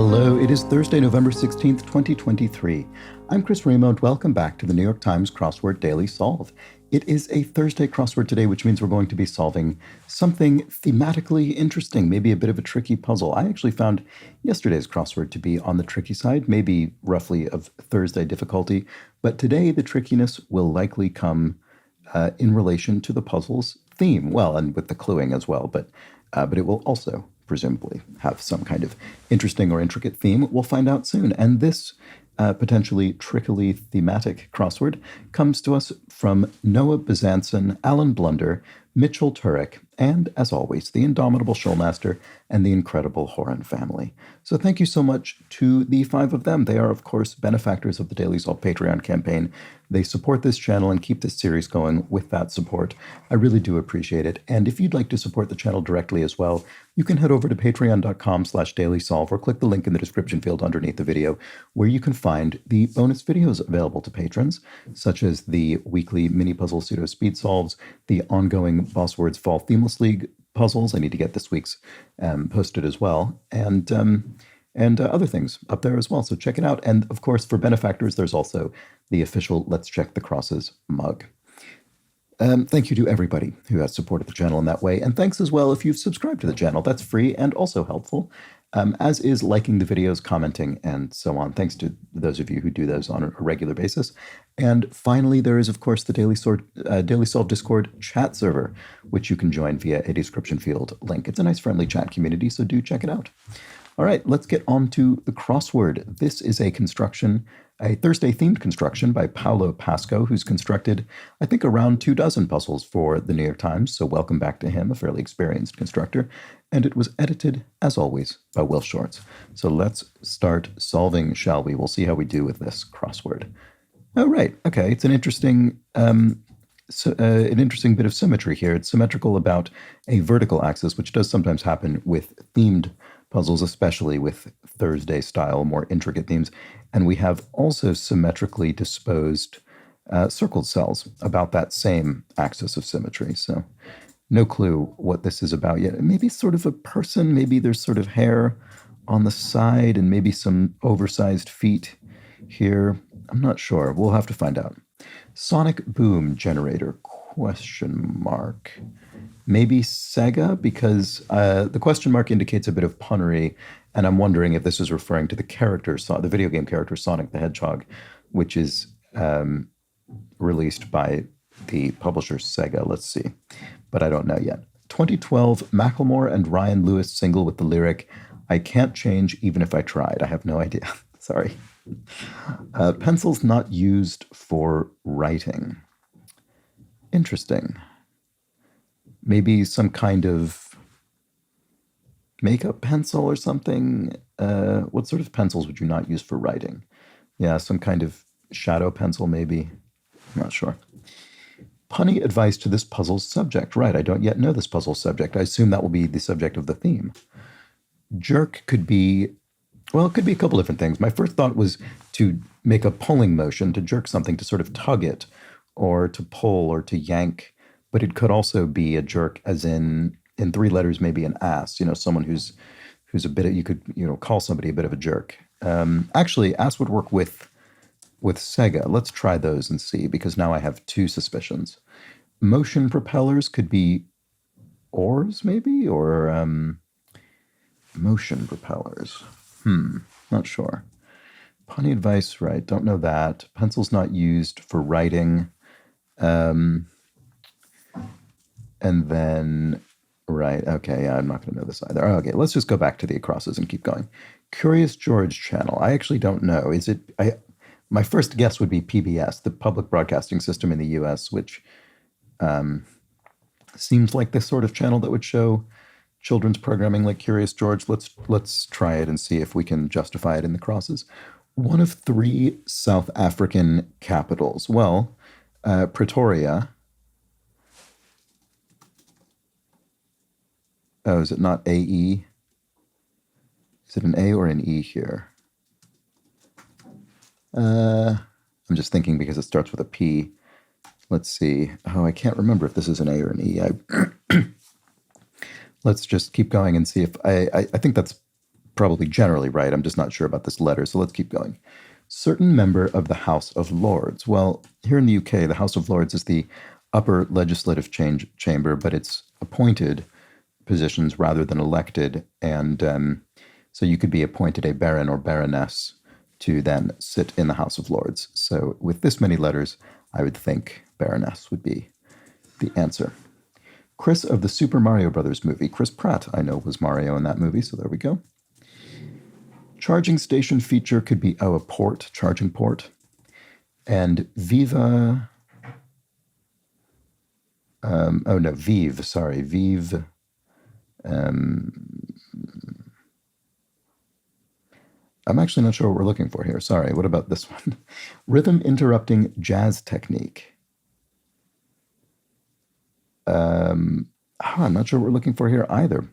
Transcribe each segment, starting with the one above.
Hello, it is Thursday, November 16th, 2023. I'm Chris Remo, and welcome back to the New York Times Crossword Daily Solve. It is a Thursday crossword today, which means we're going to be solving something thematically interesting, maybe a bit of a tricky puzzle. I actually found yesterday's crossword to be on the tricky side, maybe roughly of Thursday difficulty, but today the trickiness will likely come in relation to the puzzle's theme, well, and with the cluing as well, but it will also presumably have some kind of interesting or intricate theme. We'll find out soon. And this potentially trickily thematic crossword comes to us from Noah Bezanson, Alan Blunder, Mitchell Turek, and, as always, the indomitable Showmaster and the incredible Horan family. So thank you so much to the five of them. They are, of course, benefactors of the Daily Solve Patreon campaign. They support this channel and keep this series going with that support. I really do appreciate it. And if you'd like to support the channel directly as well, you can head over to patreon.com/dailysolve or click the link in the description field underneath the video, where you can find the bonus videos available to patrons, such as the weekly mini puzzle pseudo speed solves, the ongoing Boss Words Fall Themeless League puzzles. I need to get this week's posted as well, and other things up there as well. So check it out. And of course, for benefactors, there's also the official Let's Check the Crosses mug. Thank you to everybody who has supported the channel in that way. And thanks as well if you've subscribed to the channel. That's free and also helpful, as is liking the videos, commenting, and so on. Thanks to those of you who do those on a regular basis. And finally, there is, of course, the Daily Solve Discord chat server, which you can join via a description field link. It's a nice, friendly chat community, so do check it out. All right, let's get on to the crossword. This is a construction, a Thursday-themed construction by Paolo Pasco, who's constructed, I think, around 24 puzzles for the New York Times, so welcome back to him, a fairly experienced constructor. And it was edited, as always, by Will Shorts. So let's start solving, shall we? We'll see how we do with this crossword. Oh, right. Okay, it's an interesting bit of symmetry here. It's symmetrical about a vertical axis, which does sometimes happen with themed puzzles, especially with Thursday-style, more intricate themes. And we have also symmetrically disposed circled cells about that same axis of symmetry. So no clue what this is about yet. Maybe sort of a person, maybe there's sort of hair on the side and maybe some oversized feet here. I'm not sure. We'll have to find out. Sonic boom generator, question mark. Maybe Sega, because the question mark indicates a bit of punnery, and I'm wondering if this is referring to the character, the video game character Sonic the Hedgehog, which is released by the publisher Sega. Let's see. But I don't know yet. 2012 Macklemore and Ryan Lewis single with the lyric, "I can't change even if I tried." I have no idea. Sorry. Pencils not used for writing. Interesting. Maybe some kind of makeup pencil or something. What sort of pencils would you not use for writing? Yeah, some kind of shadow pencil, maybe. I'm not sure. Punny advice to this puzzle's subject. Right, I don't yet know this puzzle's subject. I assume that will be the subject of the theme. Jerk could be, well, it could be a couple different things. My first thought was to make a pulling motion, to jerk something, to sort of tug it, or to pull, or to yank. But it could also be a jerk, as in three letters, maybe an ass. You know, someone who's a bit of, you could, call somebody a bit of a jerk. Actually, ass would work with Sega. Let's try those and see, because now I have two suspicions. Motion propellers could be oars, maybe, or motion propellers. Not sure. Punny advice, right? Don't know that. Pencils not used for writing. And then, right, okay, I'm not going to know this either. Okay, let's just go back to the acrosses and keep going. Curious George channel. I actually don't know. Is it, my first guess would be PBS, the public broadcasting system in the US, which seems like the sort of channel that would show children's programming like Curious George. Let's try it and see if we can justify it in the crosses. One of three South African capitals. Well, Pretoria. Oh, is it not AE? Is it an A or an E here? I'm just thinking because it starts with a P. Let's see. Oh, I can't remember if this is an A or an E. Let's just keep going and see if I think that's probably generally right. I'm just not sure about this letter, so let's keep going. Certain member of the House of Lords. Well, here in the UK, the House of Lords is the upper legislative chamber, but it's appointed positions rather than elected. And so you could be appointed a baron or baroness to then sit in the House of Lords. So with this many letters, I would think baroness would be the answer. Chris of the Super Mario Brothers movie. Chris Pratt, I know, was Mario in that movie, so there we go. Charging station feature could be, a port, charging port. And Vive, sorry, Vive. I'm actually not sure what we're looking for here. Sorry, what about this one? Rhythm interrupting jazz technique. I'm not sure what we're looking for here either.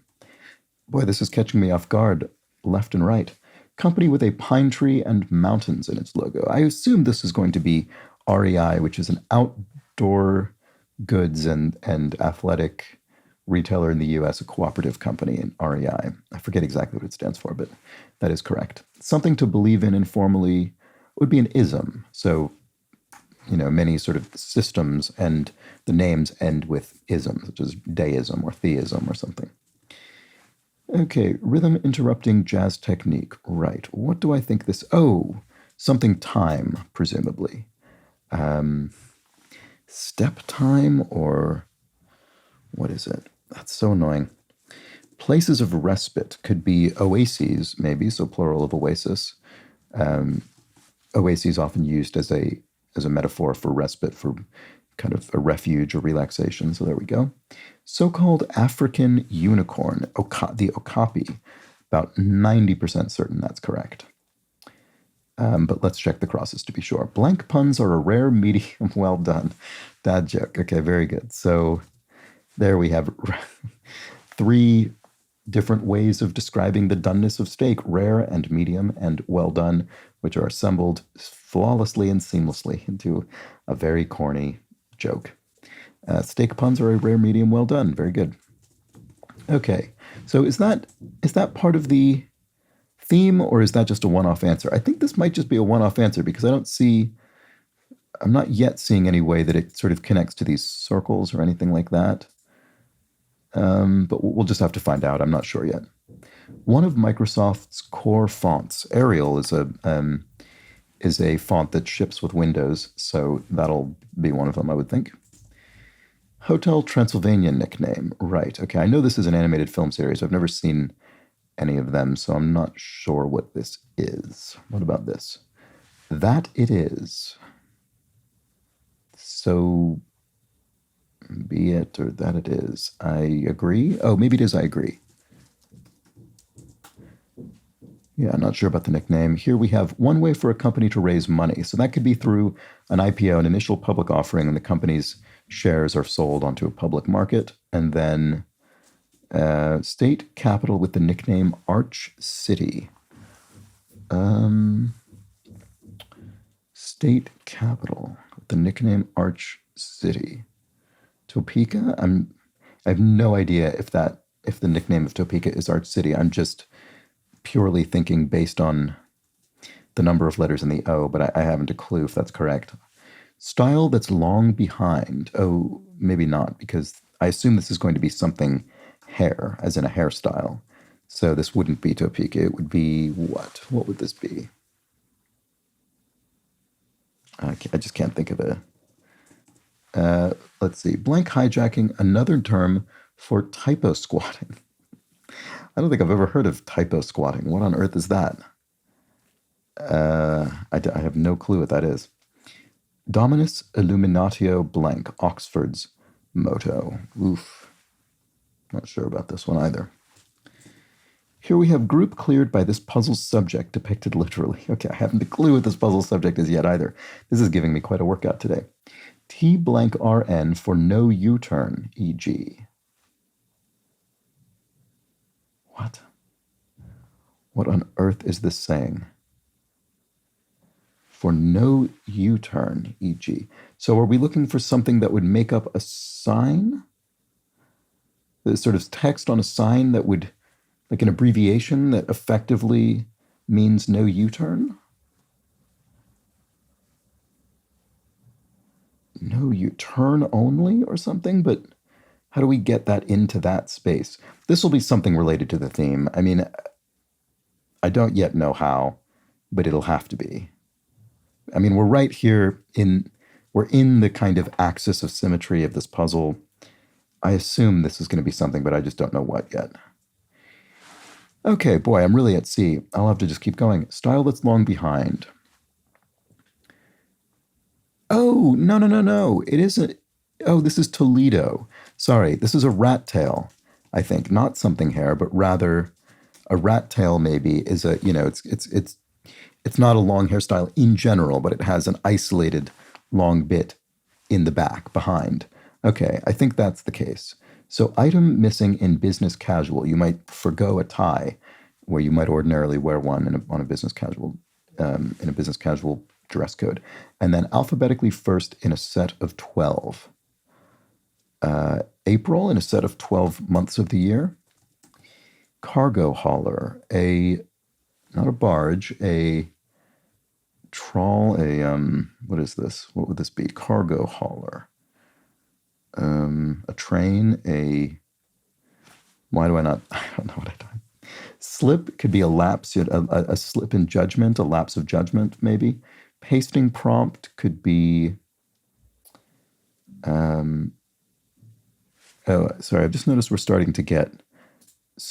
Boy, this is catching me off guard left and right. Company with a pine tree and mountains in its logo. I assume this is going to be REI, which is an outdoor goods and athletic retailer in the U.S., a cooperative company in REI. I forget exactly what it stands for, but that is correct. Something to believe in informally would be an ism. So, many sort of systems and the names end with isms, such as deism or theism or something. Okay, rhythm interrupting jazz technique. Right. What do I think this? Oh, something time, presumably. Step time, or what is it? That's so annoying. Places of respite could be oases, maybe, so plural of oasis. Oases often used as a metaphor for respite, for kind of a refuge or relaxation. So there we go. So-called African unicorn, the okapi. About 90% certain that's correct. But let's check the crosses to be sure. Blank puns are a rare medium. Well done. Dad joke. Okay, very good. So there we have 3 different ways of describing the doneness of steak: rare and medium and well done, which are assembled flawlessly and seamlessly into a very corny joke. Steak puns are a rare, medium, well done. Very good. Okay, so is that part of the theme, or is that just a one-off answer? I think this might just be a one-off answer because I'm not yet seeing any way that it sort of connects to these circles or anything like that. But we'll just have to find out. I'm not sure yet. One of Microsoft's core fonts, Arial, is a font that ships with Windows, so that'll be one of them, I would think. Hotel Transylvania nickname. Right. Okay, I know this is an animated film series. I've never seen any of them, so I'm not sure what this is. What about this? That it is. So be it, or that it is. I agree. Oh, maybe it is I agree. Yeah, I'm not sure about the nickname. Here we have one way for a company to raise money. So that could be through an IPO, an initial public offering, and the company's shares are sold onto a public market. And then state capital with the nickname Arch City. State capital with the nickname Arch City. Topeka? I have no idea if the nickname of Topeka is Arch City. I'm just purely thinking based on the number of letters in the O, but I haven't a clue if that's correct. Style that's long behind. Oh, maybe not, because I assume this is going to be something hair, as in a hairstyle. So this wouldn't be Topeka. It would be what? What would this be? I just can't think of it. Let's see. Blank hijacking, another term for typo squatting. I don't think I've ever heard of typo squatting. What on earth is that? I have no clue what that is. Dominus Illuminatio blank, Oxford's motto. Oof. Not sure about this one either. Here we have group cleared by this puzzle's subject depicted literally. Okay, I haven't a clue what this puzzle subject is yet either. This is giving me quite a workout today. T blank RN for no U-turn, e.g. What? What on earth is this saying? For no U-turn, e.g. So are we looking for something that would make up a sign? The sort of text on a sign that would Like an abbreviation that effectively means no U-turn? No U-turn only or something? But how do we get that into that space? This will be something related to the theme. I mean, I don't yet know how, but it'll have to be. I mean, we're right here we're in the kind of axis of symmetry of this puzzle. I assume this is going to be something, but I just don't know what yet. Okay, boy, I'm really at sea. I'll have to just keep going. Style that's long behind. Oh, no, no, no, no. It isn't. Oh, this is Toledo. Sorry, this is a rat tail, I think. Not something hair, but rather a rat tail maybe is a, it's not a long hairstyle in general, but it has an isolated long bit in the back behind. Okay, I think that's the case. So item missing in business casual. You might forgo a tie where you might ordinarily wear one on a business casual, in a business casual dress code. And then alphabetically first in a set of 12. April in a set of 12 months of the year. Cargo hauler, not a barge, a trawl, what is this? What would this be? Cargo hauler. A train, why do I not, I don't know what I've done. Slip could be a lapse, a slip in judgment, a lapse of judgment, maybe. Pasting prompt could be, oh, sorry, I've just noticed we're starting to get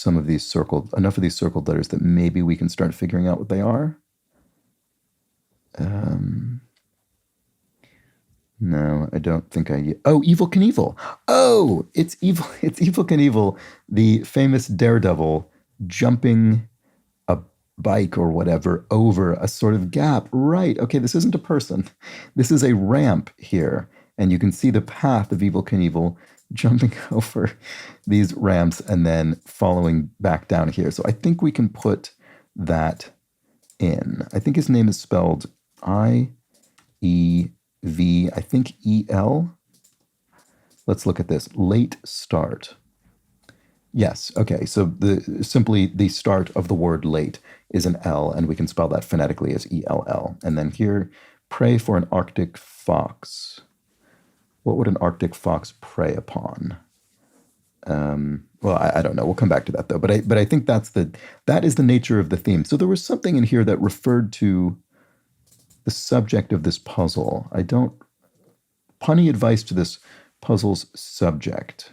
enough of these circled letters that maybe we can start figuring out what they are. No, I don't think oh, Evel Knievel. Oh, it's Evil. It's Evel Knievel, the famous daredevil jumping a bike or whatever over a sort of gap. Right. Okay, this isn't a person. This is a ramp here. And you can see the path of Evel Knievel jumping over these ramps and then following back down here. So I think we can put that in. I think his name is spelled I-E-V, I think E-L. Let's look at this. Late start. Yes, okay, so simply the start of the word late is an L, and we can spell that phonetically as E-L-L. And then here, pray for an Arctic fox. What would an Arctic fox prey upon? Well, I don't know. We'll come back to that though. But I think that is the nature of the theme. So there was something in here that referred to the subject of this puzzle. Punny advice to this puzzle's subject.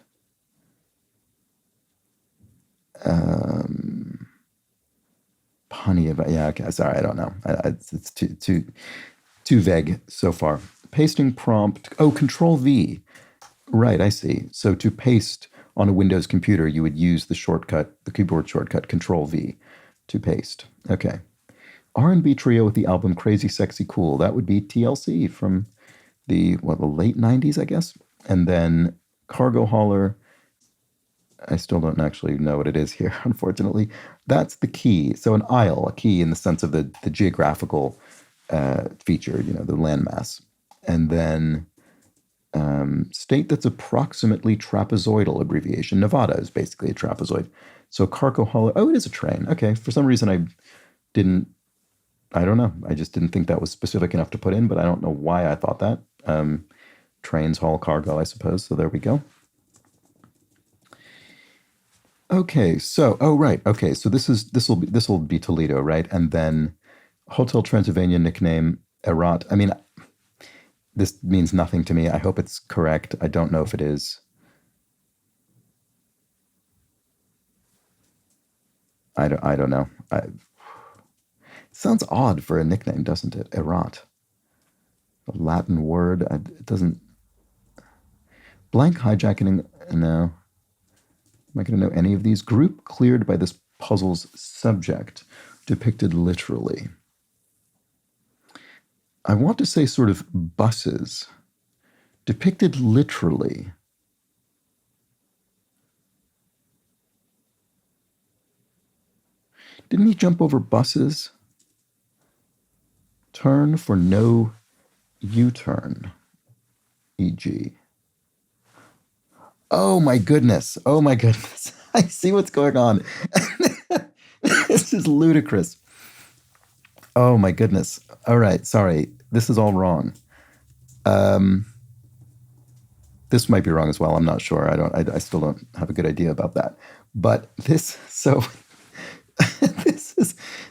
Punny advice. Yeah. Okay. Sorry. I don't know. It's too vague so far. Pasting prompt. Oh, Control V. Right. I see. So to paste on a Windows computer, you would use the keyboard shortcut Control V to paste. Okay. R&B trio with the album Crazy Sexy Cool. That would be TLC from the late 90s, I guess. And then Cargo Hauler. I still don't actually know what it is here, unfortunately. That's the key. So an isle, a key in the sense of the geographical feature, the landmass. And then state that's approximately trapezoidal abbreviation. Nevada is basically a trapezoid. So Cargo Hauler, oh, it is a train. Okay, for some reason I don't know. I just didn't think that was specific enough to put in, but I don't know why I thought that. Trains haul cargo, I suppose. So there we go. Okay, so right. Okay, so this will be Toledo, right? And then Hotel Transylvania nickname Erat. I mean, this means nothing to me. I hope it's correct. I don't know if it is. I don't know. It sounds odd for a nickname, doesn't it? Erat. A Latin word. It doesn't. Blank hijacking. No. Am I going to know any of these? Group cleared by this puzzle's subject, depicted literally. I want to say sort of buses, depicted literally. Didn't he jump over buses? Turn for no U-turn, e.g. Oh my goodness. I see what's going on. This is ludicrous. Oh my goodness. All right, sorry. This is all wrong. This might be wrong as well. I'm not sure. I still don't have a good idea about that. But this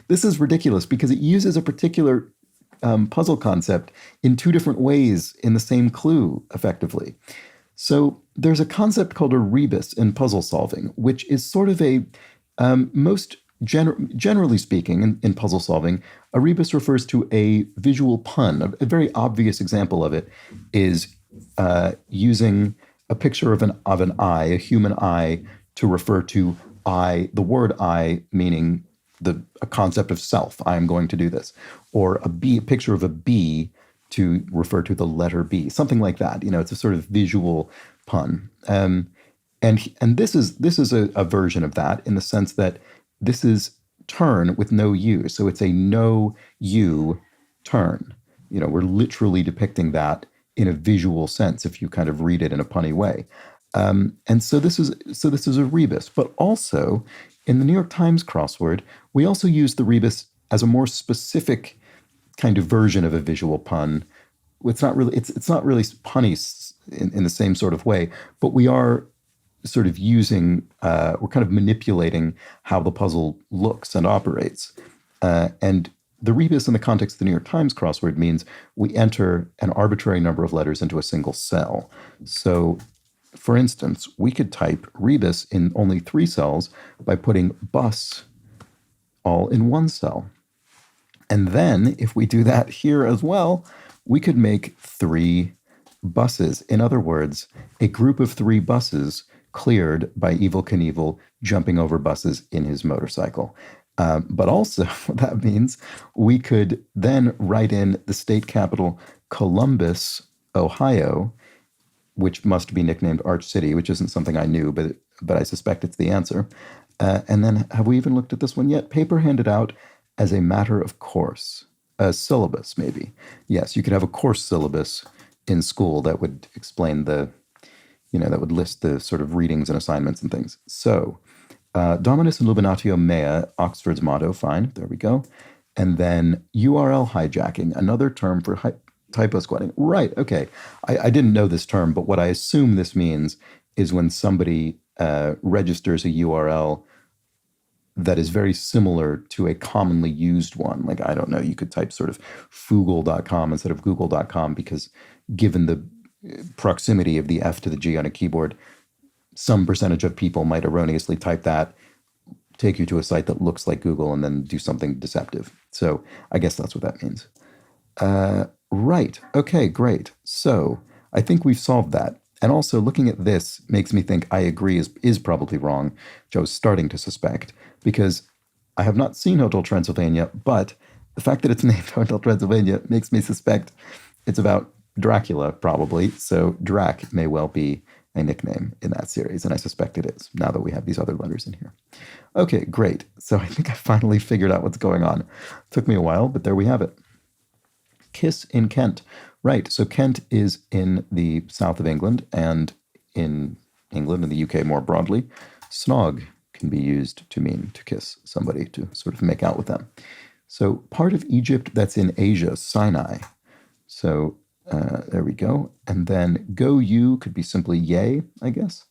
is ridiculous because it uses a particular puzzle concept in two different ways in the same clue, effectively. So there's a concept called a rebus in puzzle solving, which is sort of a generally speaking, in puzzle solving, a rebus refers to a visual pun. A very obvious example of it is using a picture of an eye, a human eye, to refer to I, the word I, meaning a concept of self. I am going to do this, or a picture of a bee to refer to the letter B, something like that. It's a sort of visual pun. And this is a version of that in the sense that this is turn with no U. So it's a no U turn. We're literally depicting that in a visual sense if you kind of read it in a punny way. And so this is a rebus. But also in the New York Times crossword, we also use the rebus as a more specific kind of version of a visual pun. It's not really punny in the same sort of way, but we are sort of we're kind of manipulating how the puzzle looks and operates. And the rebus in the context of the New York Times crossword means we enter an arbitrary number of letters into a single cell. So, for instance, we could type rebus in only 3 cells by putting bus all in 1 cell. And then, if we do that here as well, we could make 3 buses. In other words, a group of 3 buses cleared by Evel Knievel jumping over buses in his motorcycle. But also, that means we could then write in the state capital, Columbus, Ohio, which must be nicknamed Arch City, which isn't something I knew, but I suspect it's the answer. And then, have we even looked at this one yet? Paper handed out as a matter of course. A syllabus, maybe. Yes, you could have a course syllabus in school that would explain that would list the sort of readings and assignments and things. So, Dominus and Illuminatio Mea, Oxford's motto, fine, there we go. And then URL hijacking, another term for typo squatting. Right, okay. I didn't know this term, but what I assume this means is when somebody registers a URL that is very similar to a commonly used one. Like, I don't know, you could type sort of foogle.com instead of google.com because given the proximity of the F to the G on a keyboard, some percentage of people might erroneously type that, take you to a site that looks like Google, and then do something deceptive. So I guess that's what that means. Right. Okay, great. So I think we've solved that. And also looking at this makes me think I agree is probably wrong, which I was starting to suspect, because I have not seen Hotel Transylvania, but the fact that it's named Hotel Transylvania makes me suspect it's about Dracula, probably. So Drac may well be a nickname in that series, and I suspect it is, now that we have these other letters in here. Okay, great. So I think I finally figured out what's going on. Took me a while, but there we have it. Kiss in Kent. Right, so Kent is in the south of England, and in England and the UK more broadly, snog can be used to mean to kiss somebody, to sort of make out with them. So part of Egypt that's in Asia, Sinai. So there we go. And then go you could be simply yay, I guess.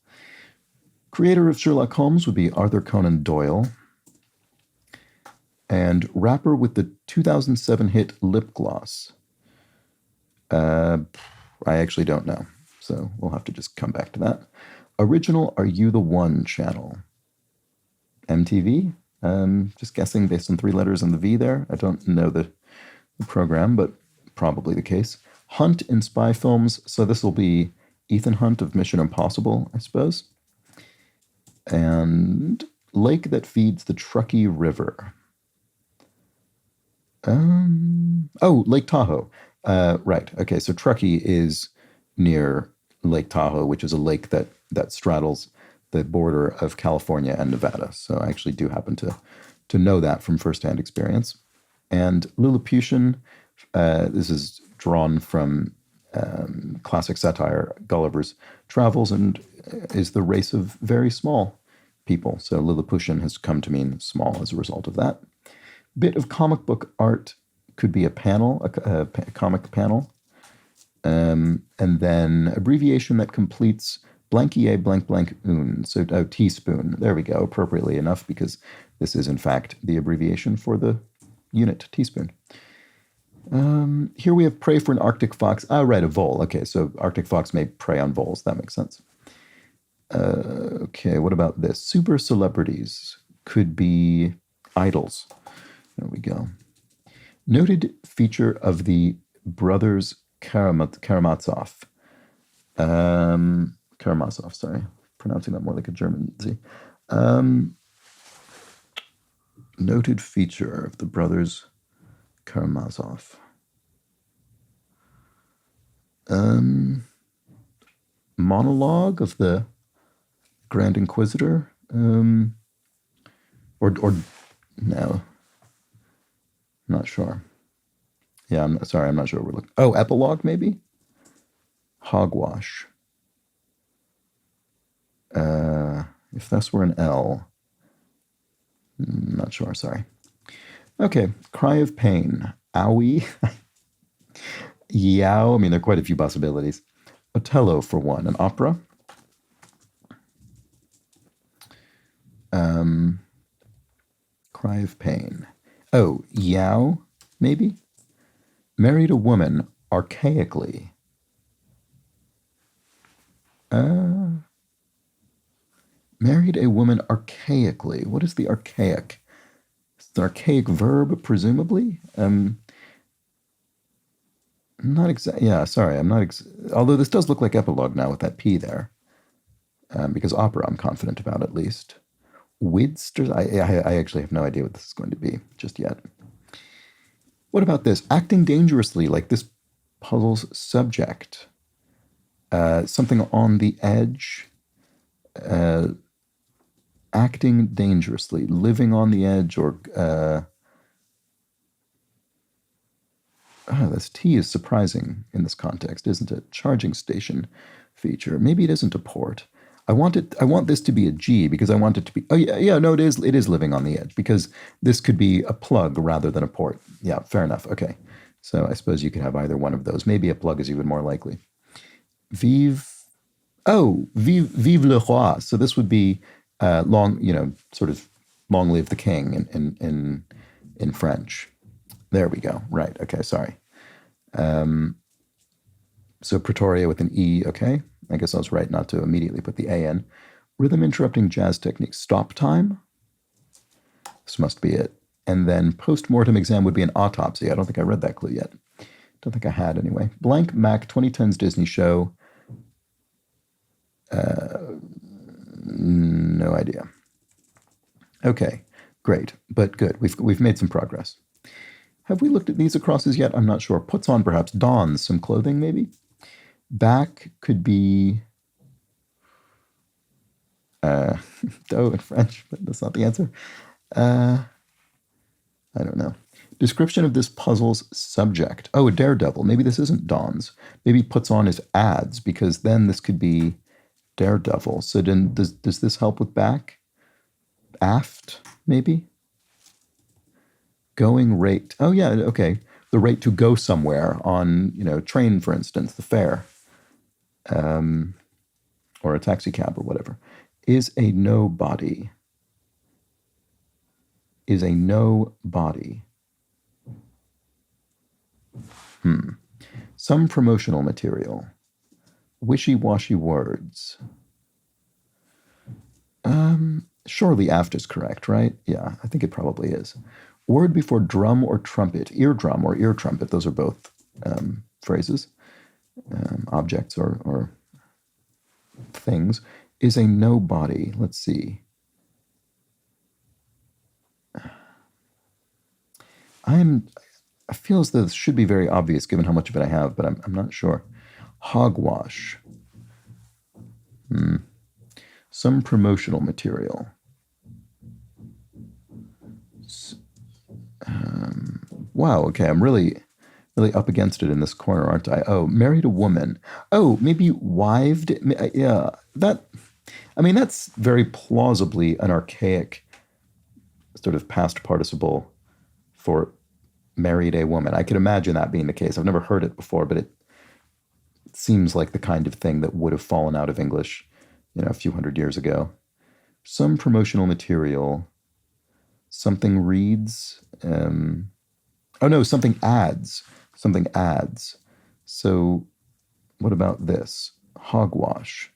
Creator of Sherlock Holmes would be Arthur Conan Doyle. And rapper with the 2007 hit Lip Gloss. I actually don't know. So we'll have to just come back to that. Original Are You the One channel. MTV? Just guessing based on 3 letters and the V there. I don't know the program, but probably the case. Hunt in spy films. So this will be Ethan Hunt of Mission Impossible, I suppose. And lake that feeds the Truckee River. Lake Tahoe. Right. Okay. So Truckee is near Lake Tahoe, which is a lake that straddles the border of California and Nevada. So I actually do happen to know that from firsthand experience. And Lilliputian, this is drawn from classic satire Gulliver's Travels, and is the race of very small people. So Lilliputian has come to mean small as a result of that. Bit of comic book art could be a panel, a comic panel. And then abbreviation that completes blankie blank blank un. So teaspoon. There we go, appropriately enough, because this is in fact the abbreviation for the unit teaspoon. Here we have prey for an Arctic fox. Right, a vole. Okay, so Arctic fox may prey on voles. That makes sense. Okay, what about this? Super celebrities could be idols. There we go. Noted feature of the brothers Karamazov. Karamazov, sorry. Pronouncing that more like a German Z. Noted feature of the brothers Karamazov. Monologue of the Grand Inquisitor, or no, not sure. Yeah, I'm sorry, I'm not sure what we're looking. Oh, epilogue maybe. Hogwash. If this were an L, not sure. Sorry. Okay, cry of pain. Owie. Yow. I mean, there are quite a few possibilities. Othello for one, an opera. Cry of pain. Oh, yow, maybe? Married a woman archaically. Married a woman archaically. What is the archaic? It's an archaic verb, presumably? Not exactly. Yeah, sorry, I'm not. Although this does look like epilogue now with that P there. Because opera I'm confident about at least. Widster, I actually have no idea what this is going to be just yet. What about this? Acting dangerously, like this puzzle's subject. Something on the edge. Acting dangerously, living on the edge, or this T is surprising in this context, isn't it? Charging station feature. Maybe it isn't a port. I want this to be a G because I want it to be. Oh yeah, no, it is living on the edge because this could be a plug rather than a port. Yeah, fair enough. Okay, so I suppose you could have either one of those. Maybe a plug is even more likely. Vive le roi. So this would be long, sort of long live the king in French. There we go. Right. Okay. Sorry. So Pretoria with an E. Okay. I guess I was right not to immediately put the A in. Rhythm interrupting jazz technique. Stop time. This must be it. And then post-mortem exam would be an autopsy. I don't think I read that clue yet. Don't think I had anyway. Blank Mac 2010's Disney show. No idea. Okay, great, but good. We've made some progress. Have we looked at these across as yet? I'm not sure. Puts on perhaps, dons some clothing maybe. Back could be dough in French, but that's not the answer. I don't know. Description of this puzzle's subject. Oh, a daredevil. Maybe this isn't dons. Maybe puts on his ads because then this could be daredevil. So then does this help with back? Aft, maybe? Going rate. Oh yeah, okay. The rate to go somewhere on, train, for instance, the fare. Or a taxi cab or whatever. Is a nobody. Is a nobody. Some promotional material. Wishy-washy words. Surely aft is correct, right? Yeah, I think it probably is. Word before drum or trumpet. Eardrum or ear trumpet. Those are both phrases. Objects or things. Is a nobody. Let's see. I feel as though this should be very obvious given how much of it I have, but I'm not sure. Hogwash. Some promotional material. Wow, okay, I'm really up against it in this corner, aren't I? Oh, married a woman. Oh, maybe wived. Yeah, that I mean, that's very plausibly an archaic sort of past participle for married a woman. I could imagine that being the case. I've never heard it before, but it seems like the kind of thing that would have fallen out of English, a few hundred years ago. Some promotional material, something reads, oh no, something adds. Something adds. So what about this? Hogwash.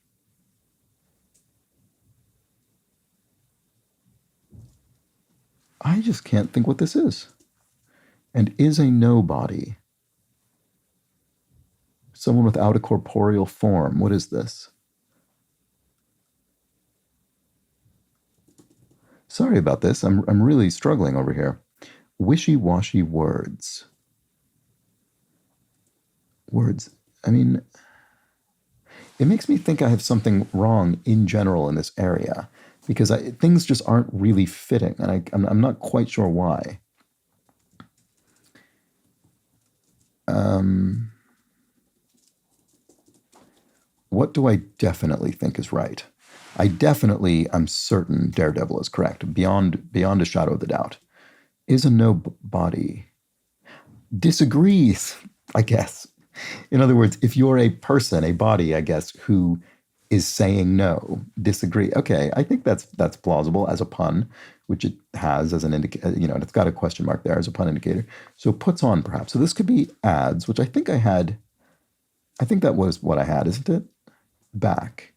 I just can't think what this is. And is a nobody. Someone without a corporeal form. What is this? Sorry about this. I'm really struggling over here. Wishy-washy words. Words. I mean, it makes me think I have something wrong in general in this area because things just aren't really fitting, and I'm not quite sure why. What do I definitely think is right? I'm certain Daredevil is correct, beyond a shadow of the doubt. Is a nobody. Disagrees, I guess. In other words, if you're a person, a body, I guess, who is saying no, disagree. Okay, I think that's plausible as a pun, which it has as an indicator. It's got a question mark there as a pun indicator. So puts on perhaps. So this could be adds, which I think I had. I think that was what I had, isn't it? Back.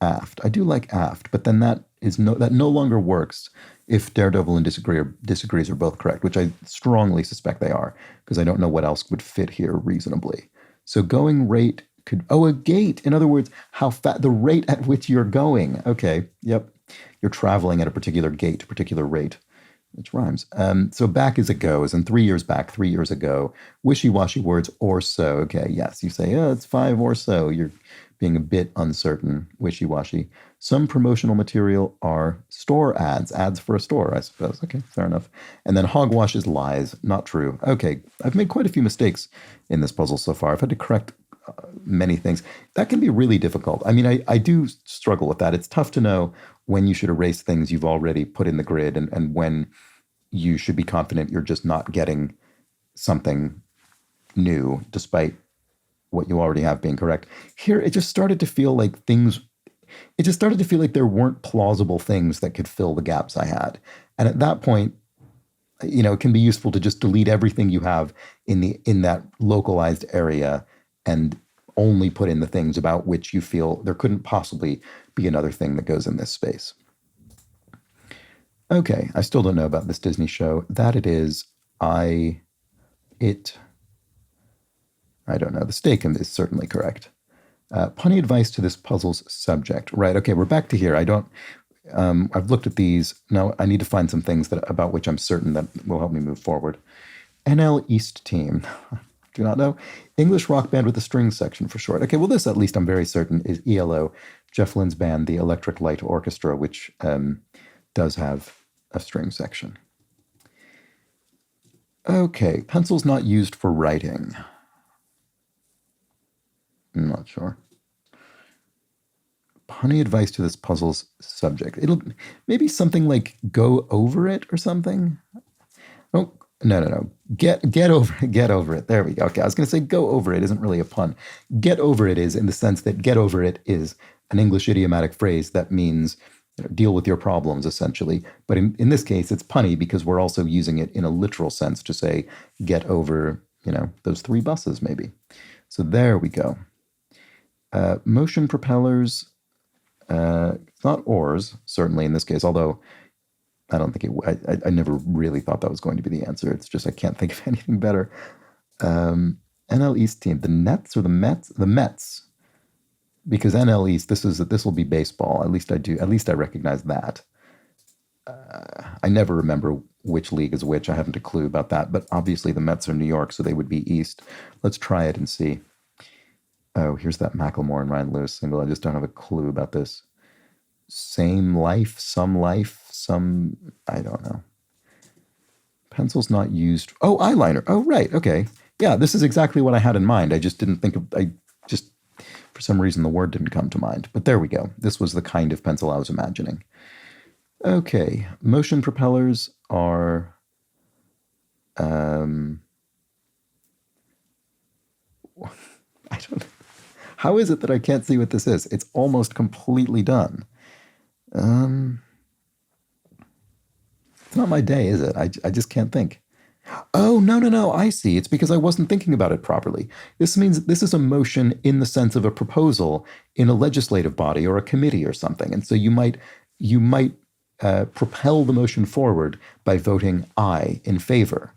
Aft. I do like aft, but then that no longer works if Daredevil and disagrees are both correct, which I strongly suspect they are, because I don't know what else would fit here reasonably. So going rate could a gait. In other words, how the rate at which you're going. Okay, yep. You're traveling at a particular gait, a particular rate, which rhymes. So back is a go, as in 3 years back, 3 years ago. Wishy-washy words or so. Okay, yes, you say, it's 5 or so. You're being a bit uncertain, wishy-washy. Some promotional material are store ads for a store, I suppose. Okay, fair enough. And then hogwash is lies, not true. Okay, I've made quite a few mistakes in this puzzle so far. I've had to correct many things. That can be really difficult. I mean, I do struggle with that. It's tough to know when you should erase things you've already put in the grid and when you should be confident you're just not getting something new, despite what you already have being correct. Here, it just started to feel like there weren't plausible things that could fill the gaps I had. And at that point, it can be useful to just delete everything you have in that localized area and only put in the things about which you feel there couldn't possibly be another thing that goes in this space. Okay, I still don't know about this Disney show. That it is, I don't know. The stake is certainly correct. Punny advice to this puzzle's subject. Right, okay, we're back to here. I've looked at these. Now I need to find some things about which I'm certain that will help me move forward. NL East Team. Do not know. English rock band with a string section for short. Okay, well this at least I'm very certain is ELO, Jeff Lynne's band, the Electric Light Orchestra, which does have a string section. Okay, pencils not used for writing. I'm not sure. Punny advice to this puzzle's subject. It'll maybe something like go over it or something. Oh, no. Get over it. There we go. Okay, I was going to say go over it isn't really a pun. Get over it is in the sense that get over it is an English idiomatic phrase that means deal with your problems, essentially. But in this case, it's punny because we're also using it in a literal sense to say get over, those 3 buses maybe. So there we go. Motion propellers, not oars, certainly in this case, although I don't think I never really thought that was going to be the answer. It's just I can't think of anything better. NL East team, the Nets or the Mets? The Mets. Because NL East, this will be baseball. At least I recognize that. I never remember which league is which. I haven't a clue about that. But obviously the Mets are New York, so they would be East. Let's try it and see. Oh, here's that Macklemore and Ryan Lewis single. I just don't have a clue about this. Same life, some, I don't know. Pencils not used. Oh, eyeliner. Oh, right. Okay. Yeah, this is exactly what I had in mind. I just didn't think of, for For some reason, the word didn't come to mind. But there we go. This was the kind of pencil I was imagining. Okay, motion propellers are... I don't know. How is it that I can't see what this is? It's almost completely done. It's not my day, is it? I just can't think. Oh, no, I see. It's because I wasn't thinking about it properly. This means this is a motion in the sense of a proposal in a legislative body or a committee or something. And so you might propel the motion forward by voting aye in favor.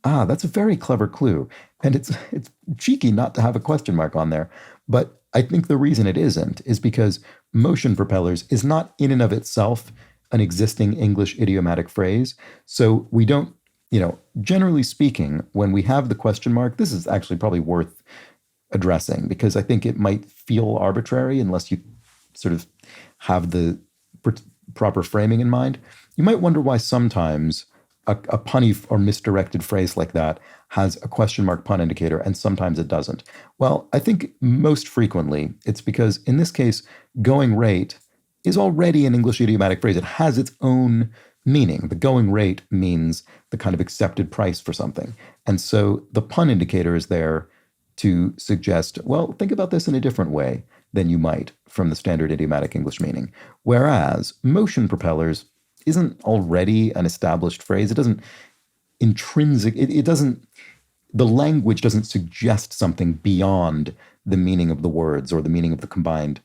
Ah, that's a very clever clue. And it's cheeky not to have a question mark on there. But I think the reason it isn't is because motion propellers is not in and of itself an existing English idiomatic phrase. So we don't, generally speaking, when we have the question mark, this is actually probably worth addressing because I think it might feel arbitrary unless you sort of have the proper framing in mind. You might wonder why sometimes a punny or misdirected phrase like that has a question mark pun indicator and sometimes it doesn't. Well, I think most frequently it's because in this case, going rate is already an English idiomatic phrase. It has its own meaning. The going rate means the kind of accepted price for something. And so the pun indicator is there to suggest, well, think about this in a different way than you might from the standard idiomatic English meaning. Whereas motion propellers isn't already an established phrase. It doesn't the language doesn't suggest something beyond the meaning of the words or the meaning of the combined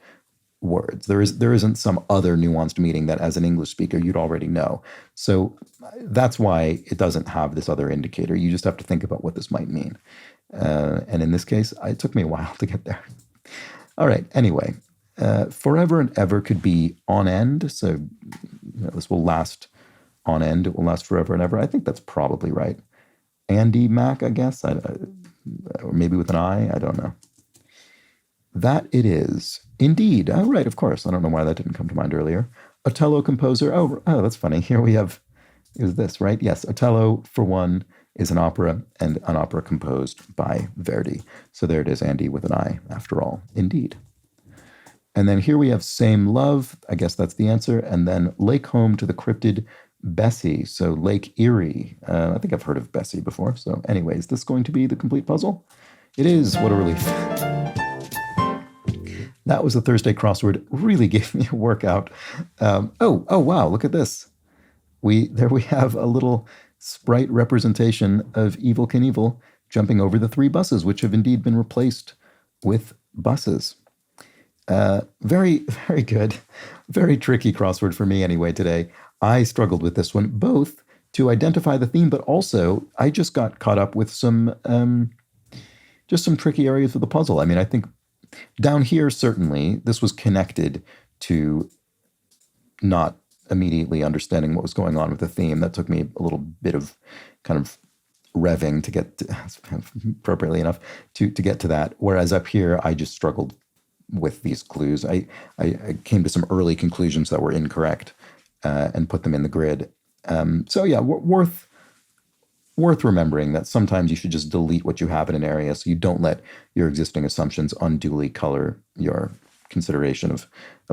words. There isn't some other nuanced meaning that as an English speaker you'd already know. So that's why it doesn't have this other indicator. You just have to think about what this might mean. And in this case, it took me a while to get there. All right, anyway, forever and ever could be on end. So this will last on end. It will last forever and ever. I think that's probably right. Andy Mac, I guess, or maybe with an I. I don't know. That it is. Indeed. Oh, right, of course. I don't know why that didn't come to mind earlier. Otello composer. Oh, that's funny. Here we have, is this, right? Yes, Otello, for one, is an opera, and an opera composed by Verdi. So there it is, Andy with an I, after all. Indeed. And then here we have Same Love. I guess that's the answer. And then Lake Home to the Cryptid Bessie. So Lake Erie. I think I've heard of Bessie before. So anyway, is this going to be the complete puzzle? It is. What a relief. That was the Thursday crossword. Really gave me a workout. Oh, wow, look at this. There we have a little sprite representation of Evel Knievel jumping over the 3 buses, which have indeed been replaced with buses. Very, very good. Very tricky crossword for me anyway today. I struggled with this one, both to identify the theme, but also I just got caught up with some tricky areas of the puzzle. I mean, I think down here, certainly, this was connected to not immediately understanding what was going on with the theme. That took me a little bit of kind of revving to get to, appropriately enough, to get to that. Whereas up here, I just struggled with these clues. I came to some early conclusions that were incorrect and put them in the grid. So yeah, worth remembering that sometimes you should just delete what you have in an area so you don't let your existing assumptions unduly color your consideration of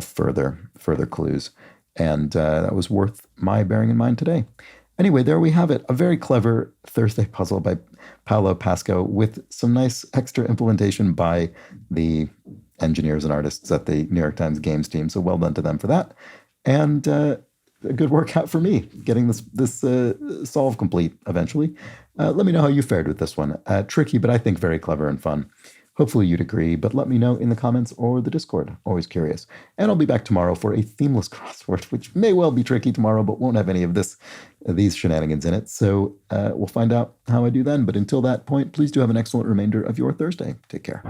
further clues. And that was worth my bearing in mind today. Anyway, there we have it. A very clever Thursday puzzle by Paolo Pasco with some nice extra implementation by the engineers and artists at the New York Times Games team. So well done to them for that. And a good workout for me, getting this solve complete eventually. Let me know how you fared with this one. Tricky, but I think very clever and fun. Hopefully you'd agree, but let me know in the comments or the Discord. Always curious. And I'll be back tomorrow for a themeless crossword, which may well be tricky tomorrow, but won't have any of these shenanigans in it. So we'll find out how I do then. But until that point, please do have an excellent remainder of your Thursday. Take care.